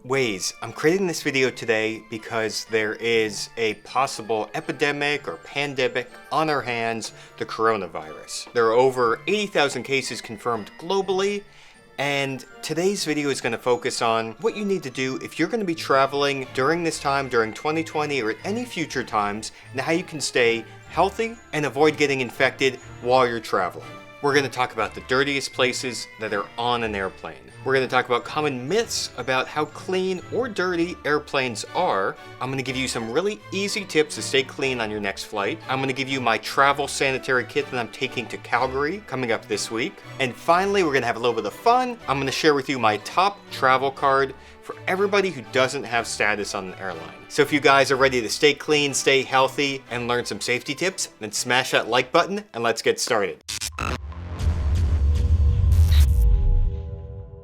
ways. I'm creating this video today because there is a possible epidemic or pandemic on our hands, the coronavirus. There are over 80,000 cases confirmed globally, and today's video is going to focus on what you need to do if you're going to be traveling during this time, during 2020 or at any future times, and how you can stay healthy and avoid getting infected while you're traveling. We're going to talk about the dirtiest places that are on an airplane. We're going to talk about common myths about how clean or dirty airplanes are. I'm going to give you some really easy tips to stay clean on your next flight. I'm going to give you my travel sanitary kit that I'm taking to Calgary coming up this week. And finally, we're going to have a little bit of fun. I'm going to share with you my top travel card for everybody who doesn't have status on an airline. So if you guys are ready to stay clean, stay healthy, and learn some safety tips, then smash that like button and let's get started.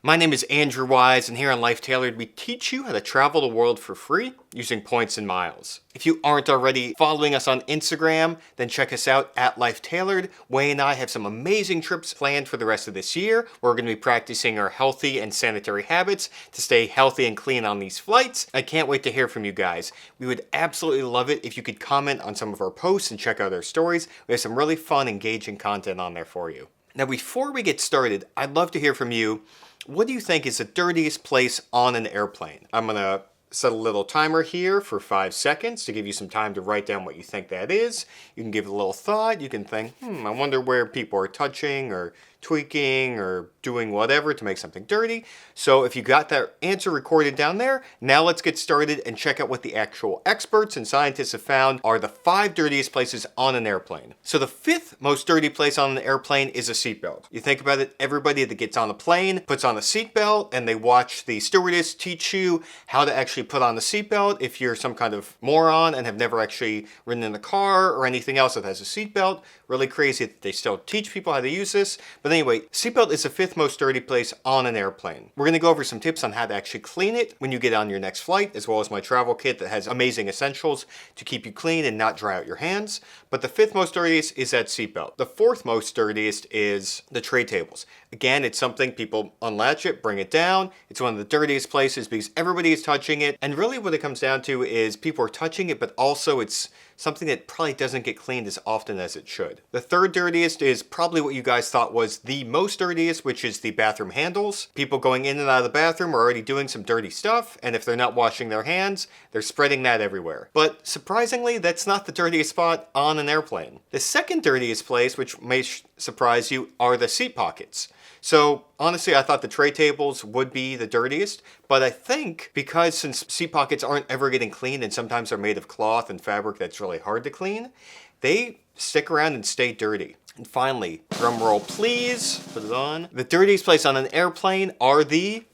My name is Andrew Wise, and here on Life Tailored, we teach you how to travel the world for free using points and miles. If you aren't already following us on Instagram, then check us out at Life Tailored. Wei and I have some amazing trips planned for the rest of this year. We're going to be practicing our healthy and sanitary habits to stay healthy and clean on these flights. I can't wait to hear from you guys. We would absolutely love it if you could comment on some of our posts and check out our stories. We have some really fun, engaging content on there for you. Now, before we get started, I'd love to hear from you. What do you think is the dirtiest place on an airplane? I'm going to set a little timer here for 5 seconds to give you some time to write down what you think that is. You can give it a little thought. You can think, I wonder where people are touching or tweaking or doing whatever to make something dirty. So if you got that answer recorded down there, now let's get started and check out what the actual experts and scientists have found are the 5 dirtiest places on an airplane. So the 5th most dirty place on an airplane is a seatbelt. You think about it, everybody that gets on a plane puts on a seatbelt and they watch the stewardess teach you how to actually put on the seatbelt if you're some kind of moron and have never actually ridden in a car or anything else that has a seatbelt. Really crazy that they still teach people how to use this. But anyway, seatbelt is the 5th most dirty place on an airplane. We're going to go over some tips on how to actually clean it when you get on your next flight, as well as my travel kit that has amazing essentials to keep you clean and not dry out your hands. But the 5th most dirtiest is that seatbelt. The 4th most dirtiest is the tray tables. Again, it's something people unlatch it, bring it down. It's one of the dirtiest places because everybody is touching it. And really what it comes down to is people are touching it, but also it's something that probably doesn't get cleaned as often as it should. The 3rd dirtiest is probably what you guys thought was the most dirtiest, which is the bathroom handles. People going in and out of the bathroom are already doing some dirty stuff, and if they're not washing their hands, they're spreading that everywhere. But surprisingly, that's not the dirtiest spot on an airplane. The 2nd dirtiest place, which may surprise you, are the seat pockets. So honestly, I thought the tray tables would be the dirtiest, but I think because since seat pockets aren't ever getting cleaned and sometimes they're made of cloth and fabric that's really hard to clean, they stick around and stay dirty. And finally, drum roll please, put it on. The dirtiest place on an airplane are the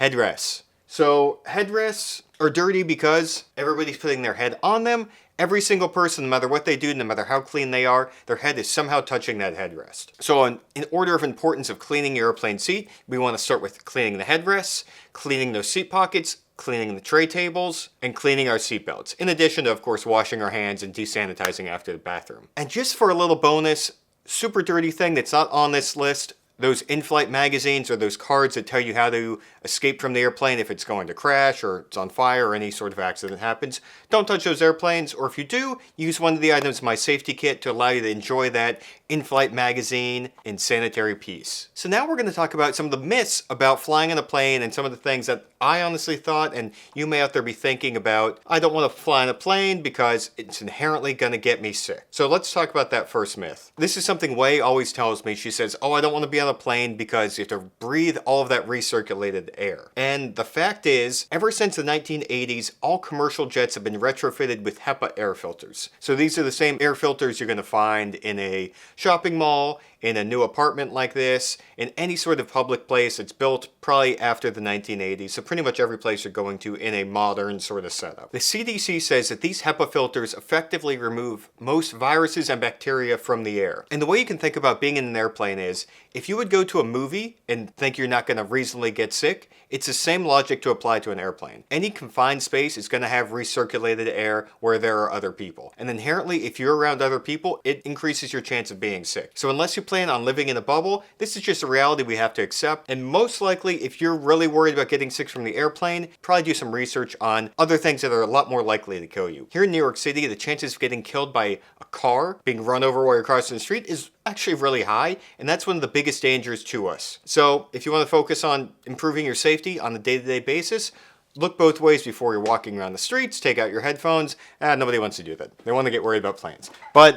headrests. So headrests are dirty because everybody's putting their head on them. Every single person, no matter what they do, no matter how clean they are, their head is somehow touching that headrest. So in order of importance of cleaning your airplane seat, we want to start with cleaning the headrests, cleaning those seat pockets, cleaning the tray tables, and cleaning our seatbelts. In addition to, of course, washing our hands and desanitizing after the bathroom. And just for a little bonus, super dirty thing that's not on this list, those inflight magazines or those cards that tell you how to escape from the airplane if it's going to crash or it's on fire or any sort of accident happens. Don't touch those airplanes, or if you do, use one of the items in my safety kit to allow you to enjoy that inflight magazine in sanitary peace. So now we're going to talk about some of the myths about flying on a plane and some of the things that I honestly thought, and you may out there be thinking about, I don't want to fly on a plane because it's inherently going to get me sick. So let's talk about that first myth. This is something Wei always tells me. She says, I don't want to be on a plane because you have to breathe all of that recirculated air. And the fact is, ever since the 1980s, all commercial jets have been retrofitted with HEPA air filters. So these are the same air filters you're going to find in a shopping mall, in a new apartment like this, in any sort of public place that's built probably after the 1980s, so pretty much every place you're going to in a modern sort of setup. The CDC says that these HEPA filters effectively remove most viruses and bacteria from the air. And the way you can think about being in an airplane is, if you would go to a movie and think you're not going to reasonably get sick, it's the same logic to apply to an airplane. Any confined space is going to have recirculated air where there are other people. And inherently, if you're around other people, it increases your chance of being sick. So unless you plan plan on living in a bubble, this is just a reality we have to accept. And most likely, if you're really worried about getting sick from the airplane, probably do some research on other things that are a lot more likely to kill you. Here in New York City, the chances of getting killed by a car, being run over while you're crossing the street, is actually really high, and that's one of the biggest dangers to us. So if you want to focus on improving your safety on a day-to-day basis, look both ways before you're walking around the streets, take out your headphones. Nobody wants to do that. They want to get worried about planes. But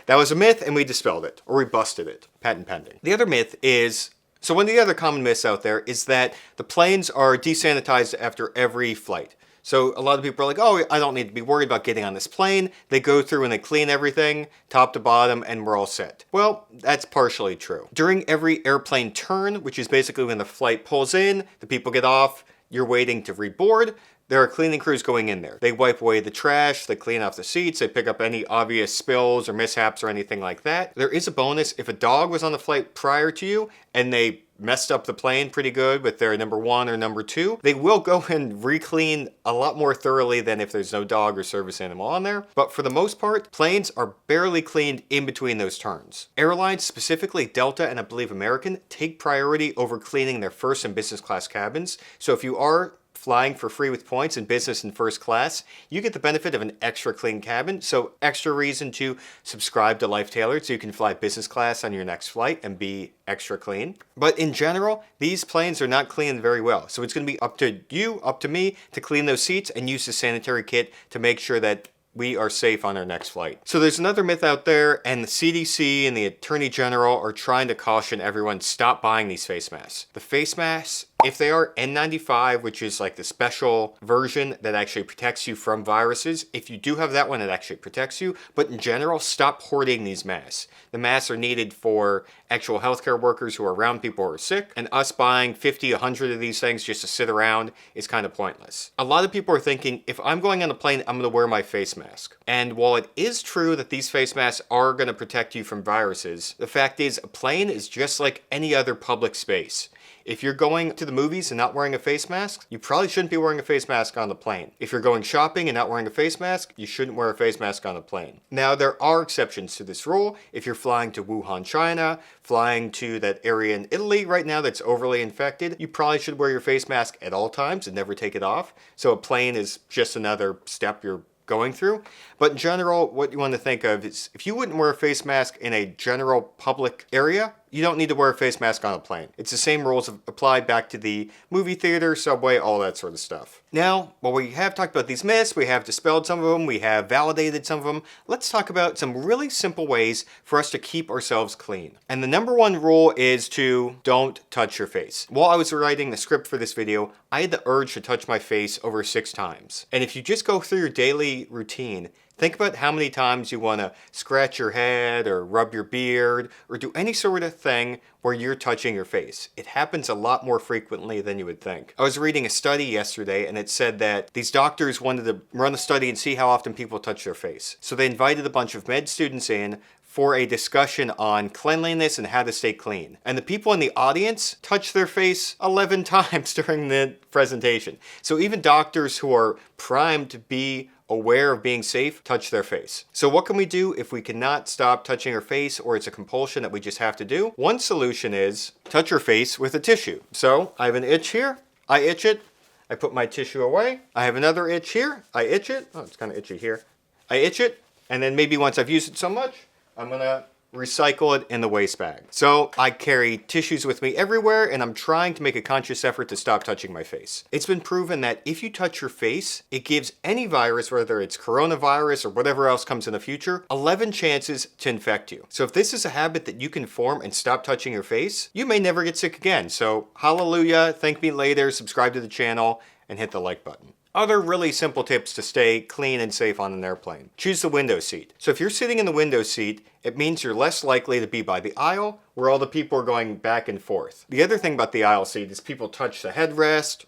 that was a myth, and we dispelled it, or we busted it, patent pending. The other myth is, so one of the other common myths out there is that the planes are desanitized after every flight. So a lot of people are like, oh, I don't need to be worried about getting on this plane. They go through and they clean everything, top to bottom, and we're all set. Well, that's partially true. During every airplane turn, which is basically when the flight pulls in, the people get off, you're waiting to reboard, there are cleaning crews going in there. They wipe away the trash, they clean off the seats, they pick up any obvious spills or mishaps or anything like that. There is a bonus if a dog was on the flight prior to you and they messed up the plane pretty good with their number 1 or number 2, they will go and re-clean a lot more thoroughly than if there's no dog or service animal on there. But for the most part, planes are barely cleaned in between those turns. Airlines, specifically Delta and I believe American, take priority over cleaning their first and business class cabins. So if you are flying for free with points in business and first class, you get the benefit of an extra clean cabin, so extra reason to subscribe to Life Tailored so you can fly business class on your next flight and be extra clean. But in general, these planes are not cleaned very well, so it's going to be up to you, up to me, to clean those seats and use the sanitary kit to make sure that we are safe on our next flight. So there's another myth out there, and the CDC and the Attorney General are trying to caution everyone, stop buying these face masks. The face masks, if they are N95, which is like the special version that actually protects you from viruses, if you do have that one, it actually protects you. But in general, stop hoarding these masks. The masks are needed for actual healthcare workers who are around people who are sick, and us buying 50, 100 of these things just to sit around is kind of pointless. A lot of people are thinking, if I'm going on a plane, I'm going to wear my face mask. And while it is true that these face masks are going to protect you from viruses, the fact is a plane is just like any other public space. If you're going to the movies and not wearing a face mask, you probably shouldn't be wearing a face mask on the plane. If you're going shopping and not wearing a face mask, you shouldn't wear a face mask on the plane. Now, there are exceptions to this rule. If you're flying to Wuhan, China, flying to that area in Italy right now that's overly infected, you probably should wear your face mask at all times and never take it off. So a plane is just another step you're going through. But in general, what you want to think of is if you wouldn't wear a face mask in a general public area, you don't need to wear a face mask on a plane. It's the same rules applied back to the movie theater, subway, all that sort of stuff. Now, while we have talked about these myths, we have dispelled some of them, we have validated some of them, let's talk about some really simple ways for us to keep ourselves clean. And the number one rule is to don't touch your face. While I was writing the script for this video, I had the urge to touch my face over 6 times. And if you just go through your daily routine, think about how many times you want to scratch your head or rub your beard or do any sort of thing where you're touching your face. It happens a lot more frequently than you would think. I was reading a study yesterday and it said that these doctors wanted to run a study and see how often people touch their face. So they invited a bunch of med students in for a discussion on cleanliness and how to stay clean. And the people in the audience touched their face 11 times during the presentation. So even doctors who are primed to be aware of being safe touch their face. So what can we do if we cannot stop touching our face or it's a compulsion that we just have to do? One solution is touch your face with a tissue. So I have an itch here, I itch it, I put my tissue away. I have another itch here, I itch it, oh it's kind of itchy here. I itch it, and then maybe once I've used it so much, I'm gonna recycle it in the waste bag. So I carry tissues with me everywhere and I'm trying to make a conscious effort to stop touching my face. It's been proven that if you touch your face, it gives any virus, whether it's coronavirus or whatever else comes in the future, 11 chances to infect you. So if this is a habit that you can form and stop touching your face, you may never get sick again. So hallelujah, thank me later, subscribe to the channel and hit the like button. Other really simple tips to stay clean and safe on an airplane. Choose the window seat. So if you're sitting in the window seat, it means you're less likely to be by the aisle where all the people are going back and forth. The other thing about the aisle seat is people touch the headrest,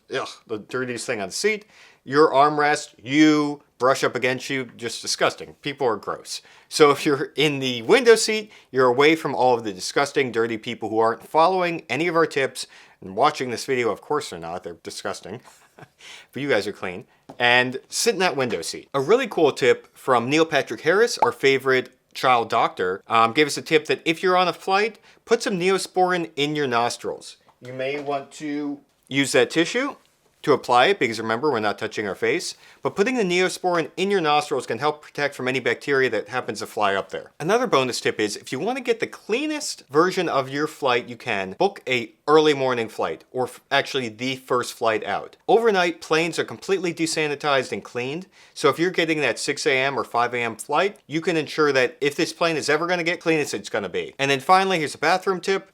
the dirtiest thing on the seat, your armrest, you brush up against you, just disgusting. People are gross. So if you're in the window seat, you're away from all of the disgusting, dirty people who aren't following any of our tips and watching this video. Of course they're not, they're disgusting. But you guys are clean. And sit in that window seat. A really cool tip from Neil Patrick Harris, our favorite child doctor, gave us a tip that if you're on a flight, put some Neosporin in your nostrils. You may want to use that tissue to apply it, because remember, we're not touching our face, but putting the Neosporin in your nostrils can help protect from any bacteria that happens to fly up there. Another bonus tip is, if you want to get the cleanest version of your flight you can, book a early morning flight, or actually the first flight out. Overnight, planes are completely desanitized and cleaned, so if you're getting that 6 a.m. or 5 a.m. flight, you can ensure that if this plane is ever going to get clean as it's going to be. And then finally, here's a bathroom tip.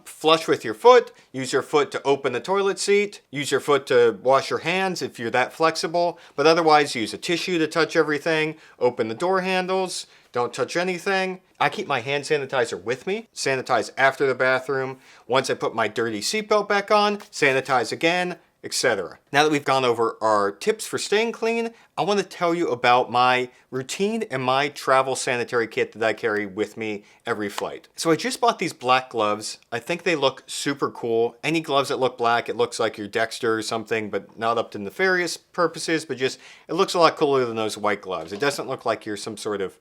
Flush with your foot. Use your foot to open the toilet seat. Use your foot to wash your hands if you're that flexible, but otherwise use a tissue to touch everything. Open the door handles. Don't touch anything. I keep my hand sanitizer with me. Sanitize after the bathroom. Once I put my dirty seatbelt back on, sanitize again, etc. Now that we've gone over our tips for staying clean, I want to tell you about my routine and my travel sanitary kit that I carry with me every flight. So I just bought these black gloves. I think they look super cool. Any gloves that look black, it looks like you're Dexter or something, but not up to nefarious purposes, but just, it looks a lot cooler than those white gloves. It doesn't look like you're some sort of,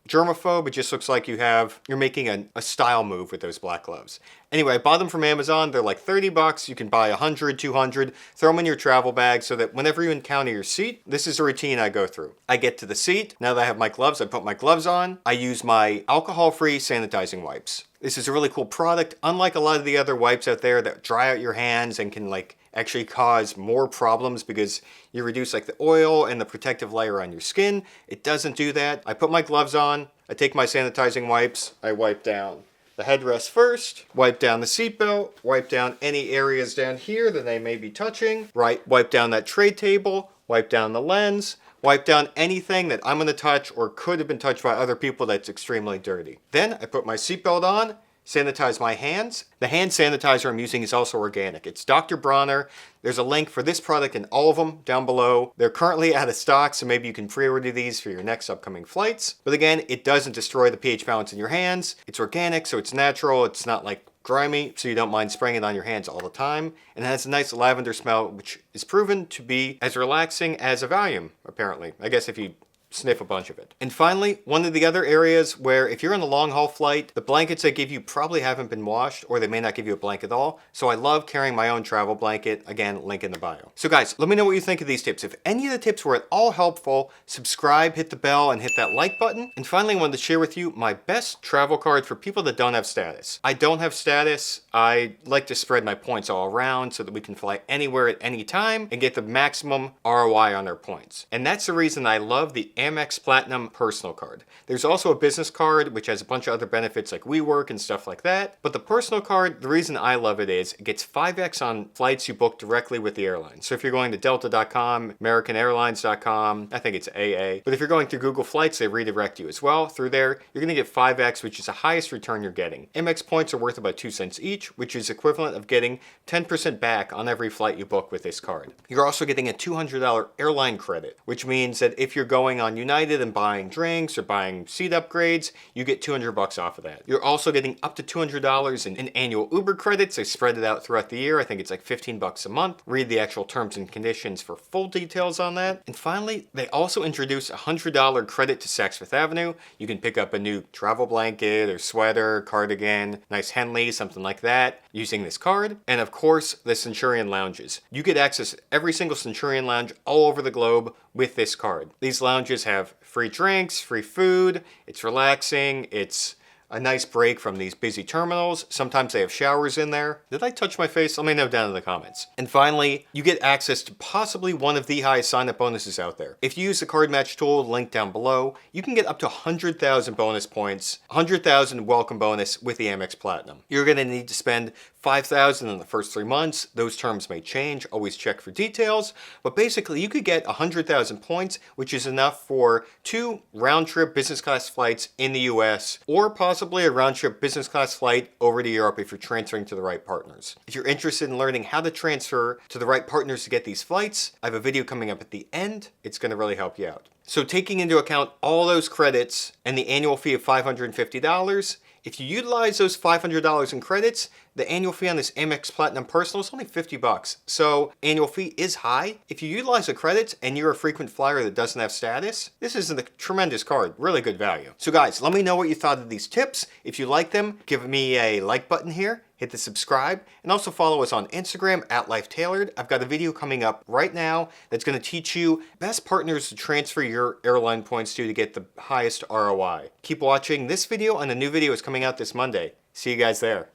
germaphobe. It just looks like you're making a style move with those black gloves. Anyway, I bought them from Amazon. They're like $30. You can buy 100, 200, throw them in your travel bag so that whenever you encounter your seat, this is a routine I go through. I get to the seat. Now that I have my gloves, I put my gloves on. I use my alcohol-free sanitizing wipes. This is a really cool product. Unlike a lot of the other wipes out there that dry out your hands and can actually cause more problems because you reduce the oil and the protective layer on your skin, it doesn't do that. I put my gloves on, I take my sanitizing wipes, I wipe down the headrest first, wipe down the seatbelt, wipe down any areas down here that they may be touching, wipe down that tray table, wipe down the lens, wipe down anything that I'm going to touch or could have been touched by other people that's extremely dirty. Then I put my seatbelt on, sanitize my hands. The hand sanitizer I'm using is also organic. It's Dr. Bronner. There's a link for this product and all of them down below. They're currently out of stock, so maybe you can pre-order these for your next upcoming flights. But again, it doesn't destroy the pH balance in your hands. It's organic, so it's natural. It's not grimy, so you don't mind spraying it on your hands all the time. And it has a nice lavender smell, which is proven to be as relaxing as a Valium, apparently. I guess if you sniff a bunch of it. And finally, one of the other areas where if you're on a long haul flight, the blankets they give you probably haven't been washed, or they may not give you a blanket at all. So I love carrying my own travel blanket. Again, link in the bio. So guys, let me know what you think of these tips. If any of the tips were at all helpful, subscribe, hit the bell, and hit that like button. And finally, I wanted to share with you my best travel card for people that don't have status. I don't have status. I like to spread my points all around so that we can fly anywhere at any time and get the maximum ROI on our points. And that's the reason I love the Amex Platinum personal card. There's also a business card which has a bunch of other benefits like WeWork and stuff like that. But the personal card, the reason I love it is it gets 5x on flights you book directly with the airline. So if you're going to Delta.com, AmericanAirlines.com, I think it's AA. But if you're going through Google Flights, they redirect you as well. Through there, you're going to get 5x, which is the highest return you're getting. Amex points are worth about 2 cents each, which is equivalent of getting 10% back on every flight you book with this card. You're also getting a $200 airline credit, which means that if you're going on United and buying drinks or buying seat upgrades, you get $200 off of that. You're also getting up to $200 in annual Uber credits. They spread it out throughout the year. I think it's like $15 a month. Read the actual terms and conditions for full details on that. And finally, they also introduce a $100 credit to Saks Fifth Avenue. You can pick up a new travel blanket or sweater, cardigan, nice Henley, something like that, using this card. And of course, the Centurion lounges. You get access to every single Centurion lounge all over the globe with this card. These lounges have free drinks, free food, it's relaxing, it's a nice break from these busy terminals. Sometimes they have showers in there. Did I touch my face? Let me know down in the comments. And finally, you get access to possibly one of the highest sign-up bonuses out there. If you use the card match tool linked down below, you can get up to 100,000 bonus points, 100,000 welcome bonus with the Amex Platinum. You're gonna need to spend 5,000 in the first 3 months. Those terms may change, always check for details. But basically, you could get 100,000 points, which is enough for 2 round-trip business class flights in the US, or possibly a round-trip business class flight over to Europe if you're transferring to the right partners. If you're interested in learning how to transfer to the right partners to get these flights, I have a video coming up at the end. It's gonna really help you out. So taking into account all those credits and the annual fee of $550, If you utilize those $500 in credits, the annual fee on this Amex Platinum Personal is only $50. So annual fee is high. If you utilize the credits and you're a frequent flyer that doesn't have status, this is a tremendous card, really good value. So guys, let me know what you thought of these tips. If you like them, give me a like button here, hit the subscribe, and also follow us on Instagram at LifeTailored. I've got a video coming up right now that's going to teach you best partners to transfer your airline points to get the highest ROI. Keep watching this video, and a new video is coming out this Monday. See you guys there.